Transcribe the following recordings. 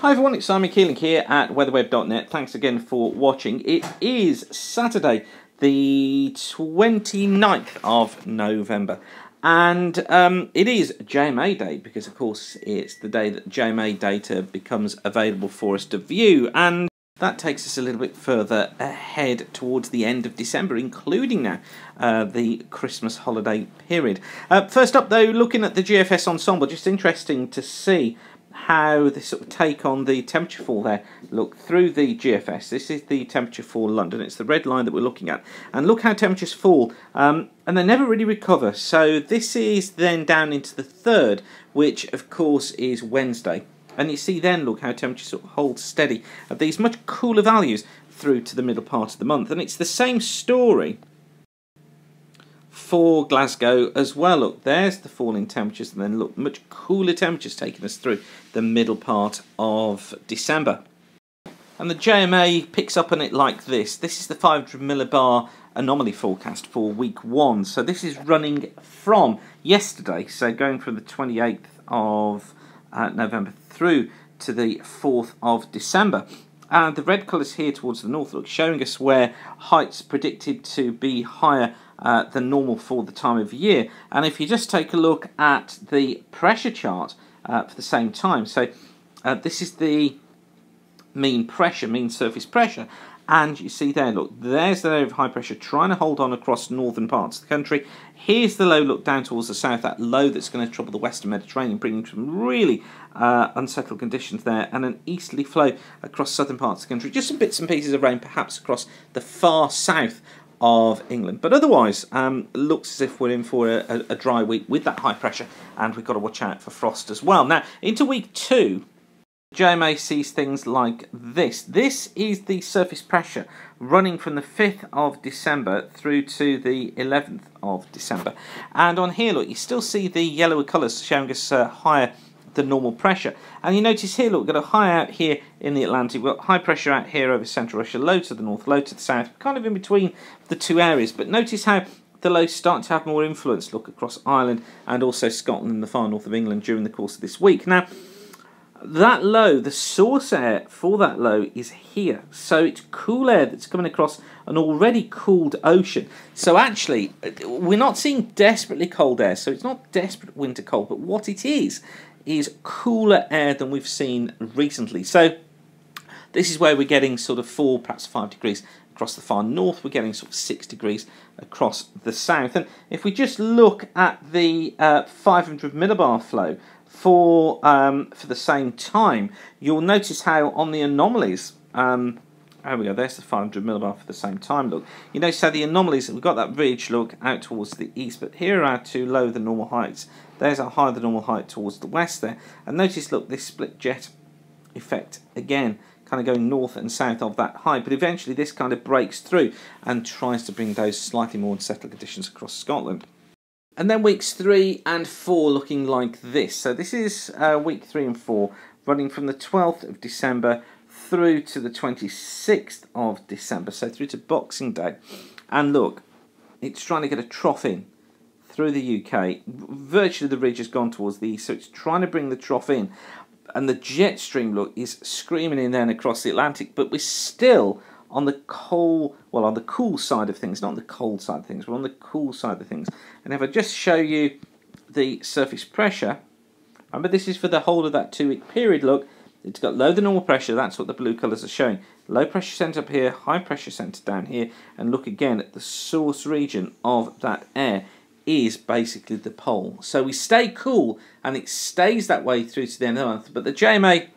Hi everyone, it's Simon Keeling here at weatherweb.net. Thanks again for watching. It is Saturday, the 29th of November, and it is JMA Day because, of course, it's the day that JMA data becomes available for us to view, and that takes us a little bit further ahead towards the end of December, including now the Christmas holiday period. First up, though, looking at the GFS ensemble, just interesting to see how they sort of take on the temperature fall there. Look through the GFS. This is the temperature for London. It's the red line that we're looking at. And look how temperatures fall. And they never really recover. So this is then down into the 3rd, which of course is Wednesday. And you see then, look how temperatures sort of hold steady at these much cooler values through to the middle part of the month. And it's the same story for Glasgow as well. Look, there's the falling temperatures, and then look, much cooler temperatures taking us through the middle part of December. And the JMA picks up on it like this. This is the 500 millibar anomaly forecast for week 1. So this is running from yesterday, so going from the 28th of November through to the 4th of December. And the red colours here towards the north, look, showing us where heights predicted to be higher than normal for the time of year. And if you just take a look at the pressure chart for the same time, so this is the mean pressure, mean surface pressure, and you see there, look, there's the area of high pressure trying to hold on across northern parts of the country. Here's the low, look down towards the south, that low that's going to trouble the western Mediterranean, bringing some really unsettled conditions there, and an easterly flow across southern parts of the country. Just some bits and pieces of rain perhaps across the far south of England, but otherwise looks as if we're in for a dry week with that high pressure, and we've got to watch out for frost as well. Now into week 2, JMA sees things like this. This is the surface pressure running from the 5th of December through to the 11th of December, and on here, look, you still see the yellower colours showing us higher than normal pressure. And you notice here, look, we've got a high out here in the Atlantic, we've got high pressure out here over central Russia, low to the north, low to the south, kind of in between the two areas. But notice how the lows start to have more influence, look, across Ireland and also Scotland and the far north of England during the course of this week. Now, that low, the source air for that low is here. So it's cool air that's coming across an already cooled ocean. So actually, we're not seeing desperately cold air, so it's not desperate winter cold, but what it is cooler air than we've seen recently. So this is where we're getting sort of 4, perhaps 5 degrees across the far north. We're getting sort of 6 degrees across the south. And if we just look at the 500 millibar flow for the same time, you'll notice how on the anomalies, there we go, there's the 500 millibar for the same time, look. You notice how the anomalies, we've got that ridge, look, out towards the east, but here are our two lower than normal heights. There's our higher than normal height towards the west there. And notice, look, this split jet effect, again, kind of going north and south of that high, but eventually this kind of breaks through and tries to bring those slightly more unsettled conditions across Scotland. And then weeks 3 and 4 looking like this. So this is week 3 and 4, running from the 12th of December through to the 26th of December, so through to Boxing Day. And look, it's trying to get a trough in through the UK. Virtually the ridge has gone towards the east, so it's trying to bring the trough in. And the jet stream, look, is screaming in then across the Atlantic, but we're still on the cool side of things, not on the cold side of things, we're on the cool side of things. And if I just show you the surface pressure, remember this is for the whole of that 2-week period, look, it's got low than normal pressure, that's what the blue colours are showing. Low pressure centre up here, high pressure centre down here, and look again at the source region of that air is basically the pole. So we stay cool, and it stays that way through to the end of the month, but the JMA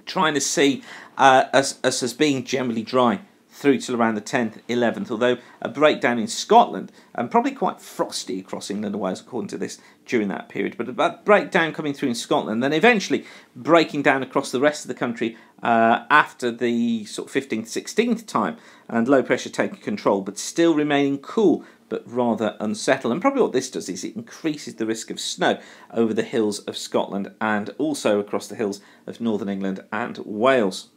trying to see us as being generally dry through till around the 10th, 11th, although a breakdown in Scotland, and probably quite frosty across England and Wales according to this during that period, but a breakdown coming through in Scotland, then eventually breaking down across the rest of the country after the sort of 15th, 16th time, and low pressure taking control, but still remaining cool, but rather unsettled. And probably what this does is it increases the risk of snow over the hills of Scotland and also across the hills of northern England and Wales.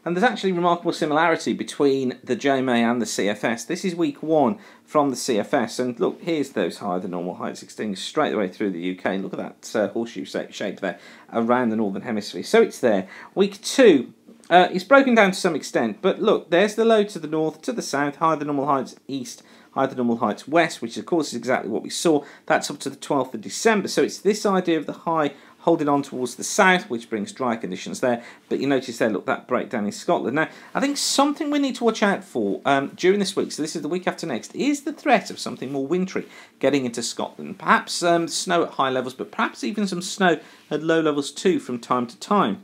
And there's actually remarkable similarity between the JMA and the CFS. This is week 1 from the CFS, and look, here's those higher than normal heights extending straight the way through the UK. Look at that horseshoe shape there around the Northern Hemisphere. So it's there. Week 2 is broken down to some extent, but look, there's the low to the north, to the south, higher than normal heights east, higher than normal heights west, which of course is exactly what we saw. That's up to the 12th of December. So it's this idea of the high holding on towards the south, which brings dry conditions there. But you notice there, look, that breakdown in Scotland. Now, I think something we need to watch out for during this week, so this is the week after next, is the threat of something more wintry getting into Scotland. Perhaps snow at high levels, but perhaps even some snow at low levels too from time to time.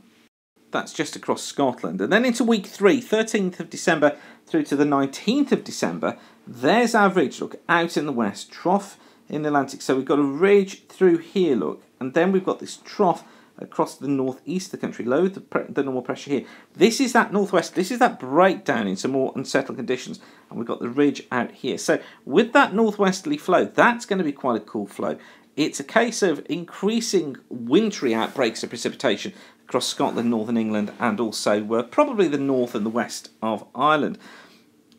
That's just across Scotland. And then into week 3, 13th of December through to the 19th of December, there's our ridge, look, out in the west, trough in the Atlantic. So we've got a ridge through here, look, and then we've got this trough across the northeast of the country, low the normal pressure here. This is that northwest, this is that breakdown in some more unsettled conditions, and we've got the ridge out here. So with that northwesterly flow, that's going to be quite a cool flow. It's a case of increasing wintry outbreaks of precipitation across Scotland, northern England, and also probably the north and the west of Ireland.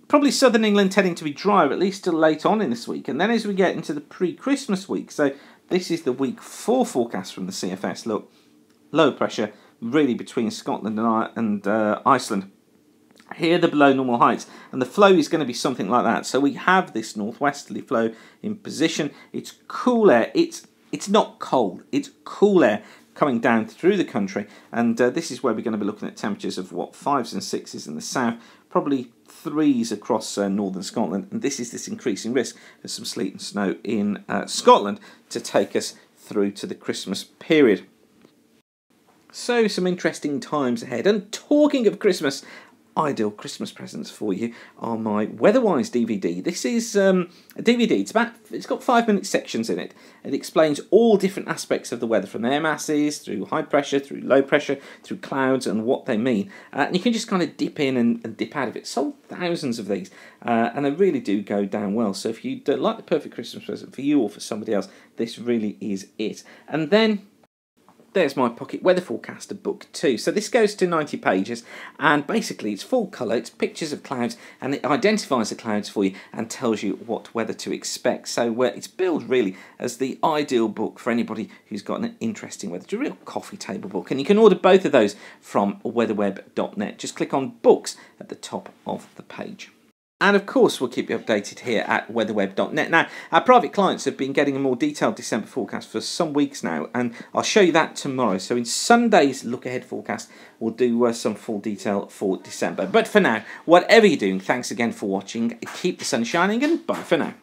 Probably southern England tending to be drier, at least till late on in this week. And then as we get into the pre-Christmas week, so this is the week 4 forecast from the CFS. Look, low pressure really between Scotland and Iceland. Here the below normal heights, and the flow is going to be something like that. So we have this northwesterly flow in position. It's cool air. It's not cold. It's cool air coming down through the country, and this is where we're going to be looking at temperatures of what 5s and 6s in the south, probably 3s across northern Scotland, and this is this increasing risk of some sleet and snow in Scotland to take us through to the Christmas period. So some interesting times ahead, and talking of Christmas, ideal Christmas presents for you are my Weatherwise DVD. This is a DVD. It's got 5-minute sections in it. It explains all different aspects of the weather, from air masses through high pressure, through low pressure, through clouds and what they mean. And you can just kind of dip in and dip out of it. Sold thousands of these, and they really do go down well. So if you like the perfect Christmas present for you or for somebody else, this really is it. And then there's my Pocket Weather Forecaster book too. So this goes to 90 pages, and basically it's full colour, it's pictures of clouds, and it identifies the clouds for you and tells you what weather to expect. So it's billed really as the ideal book for anybody who's got an interesting weather. It's a real coffee table book, and you can order both of those from weatherweb.net. Just click on books at the top of the page. And of course, we'll keep you updated here at weatherweb.net. Now, our private clients have been getting a more detailed December forecast for some weeks now, and I'll show you that tomorrow. So in Sunday's look ahead forecast, we'll do some full detail for December. But for now, whatever you're doing, thanks again for watching. Keep the sun shining, and bye for now.